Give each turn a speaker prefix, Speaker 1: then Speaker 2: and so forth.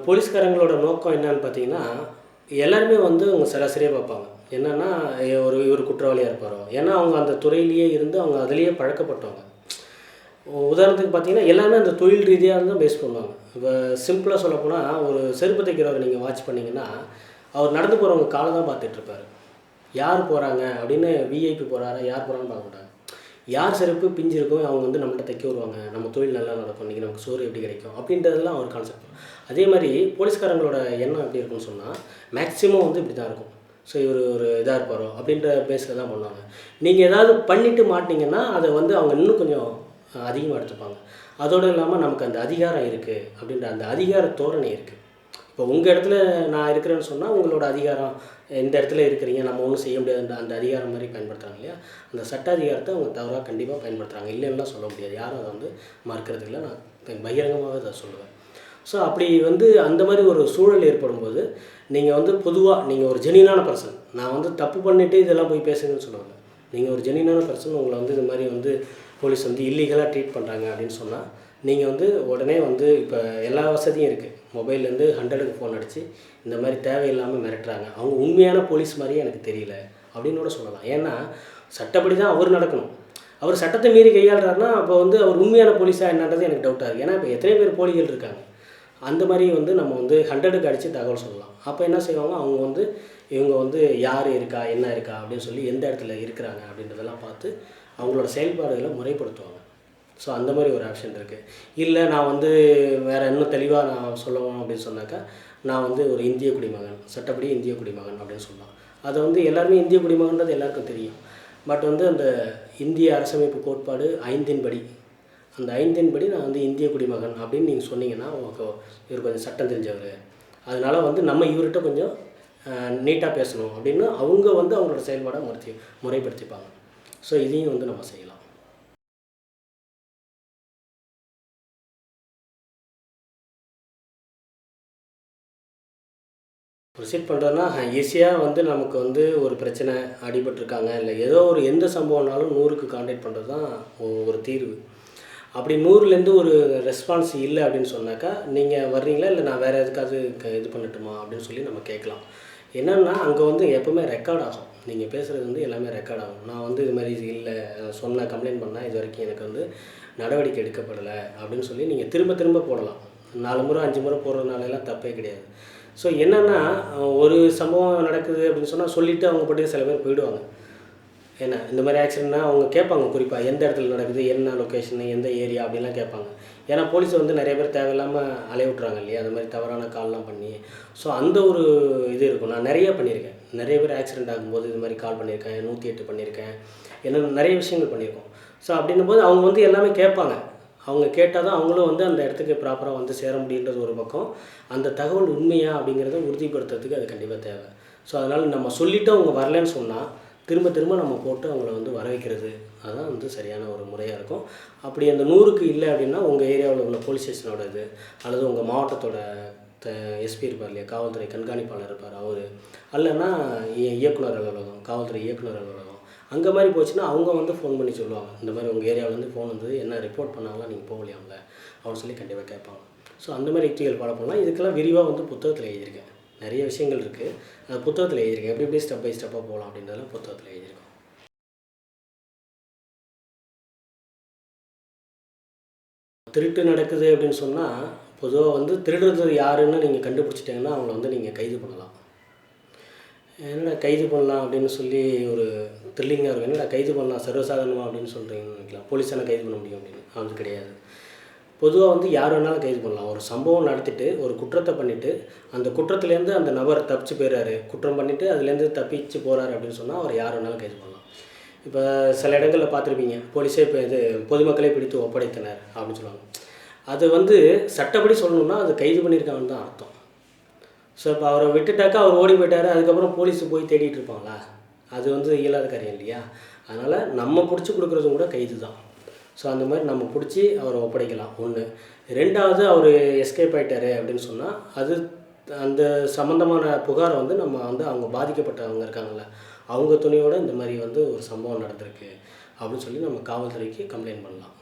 Speaker 1: போலீஸ்காரங்களோட நோக்கம் என்னன்னு பார்த்தீங்கன்னா, எல்லாருமே வந்து அவங்க சராசரியா பார்ப்பாங்க. என்னன்னா, இவர் குற்றவாளியா இருப்பாரோ! ஏன்னா, அவங்க அந்த துறையிலேயே இருந்து அவங்க அதிலேயே பழக்கப்பட்டவங்க. உதாரணத்துக்கு பார்த்தீங்கன்னா, எல்லாமே அந்த தொழில் ரீதியா தான் பேஸ் பண்ணுவாங்க. இப்ப சிம்பிளா சொல்லப்போனா, ஒரு செருப்பு தைக்கிறவர நீங்க வாட்ச் பண்ணீங்கன்னா, அவர் நடந்து போறவங்க கால தான் பார்த்துட்டுருப்பாரு. யார் போறாங்க அப்படின்னு விஐபி போறாரா, யார் போறான்னு பார்க்க மாட்டாங்க. யார் செருப்பு பிஞ்சு இருக்கோ அவங்க வந்து நம்மள்ட்ட தைக்க வருவாங்க. நம்ம தொழில் நல்லா நடக்கும். இன்னைக்கு நமக்கு சோறு எப்படி கிடைக்கும்? அப்படின்றதெல்லாம் ஒரு கான்செப்ட். அதே மாரி போலீஸ்காரங்களோட எண்ணம் எப்படி இருக்கும்னு சொன்னா, மேக்ஸிமம் வந்து இப்படி தான் இருக்கும். ஸோ இவரு ஒரு இதா இருப்பாரோ அப்படின்ற பேஸ்ல தான் பண்ணுவாங்க. நீங்க ஏதாவது பண்ணிட்டு மாட்னீங்கன்னா, அத வந்து அவங்க இன்னும் கொஞ்சம் அதிகமா எடுத்துப்பாங்க. அதோடு இல்லாம நமக்கு அந்த அதிகாரம் இருக்கு அப்படின்ற அந்த அதிகார தோரணை இருக்கு. இப்போ உங்க இடத்துல நான் இருக்கிறேன்னு சொன்னா, உங்களோட அதிகாரம் இந்த இடத்துல இருக்கிறீங்க, நம்ம ஒண்ணும் செய்ய முடியாதுன்ற அந்த அதிகாரம் மாரி பயன்படுத்துறாங்க இல்லையா? அந்த சட்ட அதிகாரத்த அவங்க தவறா கண்டிப்பா பயன்படுத்துறாங்க. இல்லன்னுலாம் சொல்ல முடியாது. யாரும் அத வந்து மறுக்கிறது இல்ல. நான் பகிரங்கமாவே அத சொல்லுவேன். ஸோ அப்படி வந்து அந்த மாரி ஒரு சூழல் ஏற்படும்போது, நீங்க வந்து பொதுவா நீங்க ஒரு ஜென்யூனான பெர்சன். நான் வந்து தப்பு பண்ணிட்டு இதெல்லாம் போய் பேசுங்கன்னு சொல்ல வரல. நீங்க ஒரு ஜென்யூனான பெர்சன். உங்கள வந்து இது மாரி வந்து போலீஸ் வந்து இல்லீகலா ட்ரீட் பண்றாங்க அப்படின்னு சொன்னா, நீங்க வந்து உடனே வந்து இப்ப எல்லா வசதியும் இருக்கு. மொபைல்லேருந்து 100க்கு ஃபோன் அடிச்சு, இந்த மாரி தேவையில்லாம மிரட்டுறாங்க. அவங்க உண்மையான போலீஸ் மாரியே எனக்கு தெரியல அப்படின்னு கூட சொல்லலாம். ஏன்னா, சட்டப்படி தான் அவர் நடக்கணும். அவர் சட்டத்தை மீறி கையாளுறாருன்னா, அப்போ வந்து அவர் உண்மையான போலீஸா என்னன்றது எனக்கு டவுட்டா இருக்கு. ஏன்னா, இப்ப எத்தனை பேர் போலிகள் இருக்காங்க. அந்த மாரி வந்து நம்ம வந்து 100க்கு அடிச்சு தகவல் சொல்லலாம். அப்ப என்ன செய்வாங்க, அவங்க வந்து இவங்க வந்து யார் இருக்கா, என்ன இருக்கா அப்படின்னு சொல்லி எந்த இடத்துல இருக்கிறாங்க அப்படின்றதெல்லாம் பார்த்து, அவங்களோட செயல்பாடுகள முறைப்படுத்துவாங்க. ஸோ அந்த மாரி ஒரு ஆப்ஷன் இருக்கு. இல்ல நான் வந்து வேற இன்னும் தெளிவா நான் சொல்லணும் அப்படின்னு சொன்னாக்கா, நான் வந்து ஒரு இந்திய குடிமகன். சட்டப்படி இந்திய குடிமகன் அப்படின்னு சொல்லலாம். அத வந்து எல்லாருமே இந்திய குடிமகன்றது எல்லாருக்கும் தெரியும். பட் வந்து அந்த இந்திய அரசமைப்பு கோட்பாடு 5ன் படி அந்த 5ன் படி நான் வந்து இந்திய குடிமகன் அப்படின்னு நீங்க சொன்னீங்கன்னா, ஓஹோ! இவர் கொஞ்சம் சட்டம் தெரிஞ்சவரு. அதனால வந்து நம்ம இவர்ட்ட கொஞ்சம் நீட்டா பேசணும் அப்படின்னு அவங்க வந்து அவங்களோட செயல்பாட முறைப்படுத்திப்பாங்க. ஸோ இதையும் வந்து நம்ம செய்யலாம். ப்ரொசீட் பண்ணுறதுனா ஈஸியா வந்து நமக்கு வந்து ஒரு பிரச்சனை, அடிபட்டுருக்காங்க, இல்ல ஏதோ ஒரு எந்த சம்பவம்னாலும் 100க்கு கான்டாக்ட் பண்ணுறது தான் ஒரு தீர்வு. அப்படி 100லேருந்து ஒரு ரெஸ்பான்ஸ் இல்ல அப்படின்னு சொன்னாக்கா, நீங்க வர்றீங்களா? இல்ல நான் வேற எதுக்காவது இது பண்ணட்டுமா? அப்படின்னு சொல்லி நம்ம கேட்கலாம். என்னன்னா, அங்க வந்து எப்பவுமே ரெக்கார்ட் ஆகும். நீங்க பேசுறது வந்து எல்லாமே ரெக்கார்ட் ஆகும். நான் வந்து இது மாரி இல்ல சொன்ன கம்ப்ளைண்ட் பண்ணேன். இதுவரைக்கும் எனக்கு வந்து நடவடிக்கை எடுக்கப்படல அப்படின்னு சொல்லி நீங்க திரும்ப திரும்ப போடலாம். 4 முறை, 5 முறை போடுறதுனாலலாம் தப்பே கிடையாது. ஸோ என்னன்னா, ஒரு சம்பவம் நடக்குது அப்படின்னு சொன்னா சொல்லிட்டு அவங்க பாட்டுக்கு சில பேர் போயிடுவாங்க. என்ன இந்த மாரி ஆக்சிடென்ட்னா அவங்க கேட்பாங்க குறிப்பா, எந்த இடத்துல நடக்குது, என்ன லொக்கேஷனு, எந்த ஏரியா அப்படிலாம் கேட்பாங்க. ஏன்னா போலீஸ வந்து நெறைய பேர் தேவையில்லாம அலைய விட்டுறாங்க இல்லையா? அந்த மாரி தவறான கால்லாம் பண்ணி. ஸோ அந்த ஒரு இது இருக்கும். நான் நெறைய பண்ணியிருக்கேன். நெறைய பேர் ஆக்சிடென்ட் ஆகும்போது இது மாரி கால் பண்ணியிருக்கேன். 108 பண்ணியிருக்கேன். இன்னும் நெறைய விஷயங்கள் பண்ணியிருக்கோம். ஸோ அப்படின்னும்போது அவங்க வந்து எல்லாமே கேட்பாங்க. அவங்க கேட்டா தான் அவங்களும் வந்து அந்த இடத்துக்கு ப்ராப்பரா வந்து சேர முடியுன்றது ஒரு பக்கம். அந்த தகவல் உண்மையா அப்படிங்கிறத உறுதிப்படுத்துறதுக்கு அது கண்டிப்பா தேவை. ஸோ அதனால நம்ம சொல்லிட்டு அவங்க வரலன்னு சொன்னா, திரும்ப திரும்ப நம்ம போட்டு அவங்கள வந்து வர வைக்கிறது. அதுதான் வந்து சரியான ஒரு முறையா இருக்கும். அப்படி அந்த 100க்கு இல்ல அப்படின்னா, உங்க ஏரியாவுல உள்ள போலீஸ் ஸ்டேஷனோட இது, அல்லது உங்க மாவட்டத்தோட த எஸ்பி இருப்பார் இல்லையா? காவல்துறை கண்காணிப்பாளர் இருப்பார் அவரு. அல்லன்னா இயக்குனர் அலுவலகம், காவல்துறை இயக்குனர் அலுவலகம். அங்க மாரி போச்சுன்னா, அவங்க வந்து ஃபோன் பண்ணி சொல்லுவாங்க. இந்த மாரி உங்க ஏரியாவுலேருந்து ஃபோன் வந்தது. என்ன ரிப்போர்ட் பண்ணாங்களா? நீங்க போகலையாம்ல? அப்படின்னு சொல்லி கண்டிப்பா கேட்பாங்க. ஸோ அந்த மாரி யுக்திகள் ஃபாலோ பண்ணலாம். இதுக்கெல்லாம் விரிவா வந்து புத்தகத்தில எழுதியிருக்கேன். நெறைய விஷயங்கள் இருக்கு. அது புத்தகத்தில எழுதியிருக்கேன். எப்படி எப்படி ஸ்டெப் பை ஸ்டெப்பா போலாம் அப்படின்றதெல்லாம் புத்தகத்தில எழுதியிருக்கோம். திருட்டு நடக்குது அப்படின்னு சொன்னா, பொதுவா வந்து திருடுறது யாருன்னு நீங்க கண்டுபிடிச்சிட்டீங்கன்னா, அவங்கள வந்து நீங்க கைது பண்ணலாம். என்னடா கைது பண்ணலாம் அப்படின்னு சொல்லி ஒரு த்ரில்லிங்கா இருக்கும். என்னடா கைது பண்ணலாம் சர்வசாதாரணமா அப்படின்னு சொல்றீங்கன்னு நினைக்கலாம். போலீஸ் தானே கைது பண்ண முடியும் அப்படின்னு. அது கிடையாது. பொதுவா வந்து யார் வேணாலும் கைது பண்ணலாம். ஒரு சம்பவம் நடத்திட்டு, ஒரு குற்றத்த பண்ணிட்டு, அந்த குற்றத்துலேருந்து அந்த நபர் தப்பிச்சு போயிறாரு. குற்றம் பண்ணிட்டு அதுலேருந்து தப்பிச்சு போறாரு அப்படின்னு சொன்னா, அவர யார் வேணாலும் கைது பண்ணலாம். இப்ப சில இடங்கள்ல பார்த்துருப்பீங்க. போலீஸே இப்ப இது பொதுமக்களே பிடித்து ஒப்படைத்தனர் அப்படின்னு சொல்லுவாங்க. அது வந்து சட்டப்படி சொல்லணும்னா, அது கைது பண்ணியிருக்காங்கன்னு தான் அர்த்தம். ஸோ, இப்ப அவர விட்டுட்டாக்கா அவர் ஓடி போயிட்டாரு. அதுக்கப்புறம் போலீஸ் போய் தேடிட்டு இருப்பாங்களா? அது வந்து இயலாத காரியம் இல்லையா? அதனால நம்ம புடிச்சு குடுக்குறதும் கூட கைது தான். ஸோ, அந்த மாரி நம்ம புடிச்சு அவர ஒப்படைக்கலாம் 1. 2வது அவரு எஸ்கேப் ஆயிட்டாரு அப்படின்னு சொன்னா, அது அந்த சம்மந்தமான புகார வந்து நம்ம வந்து அவங்க பாதிக்கப்பட்டவங்க இருக்காங்கல்ல, அவங்க துணையோட இந்த மாரி வந்து ஒரு சம்பவம் நடந்திருக்கு அப்படின்னு சொல்லி நம்ம காவல்துறைக்கு கம்ப்ளைண்ட் பண்ணலாம்.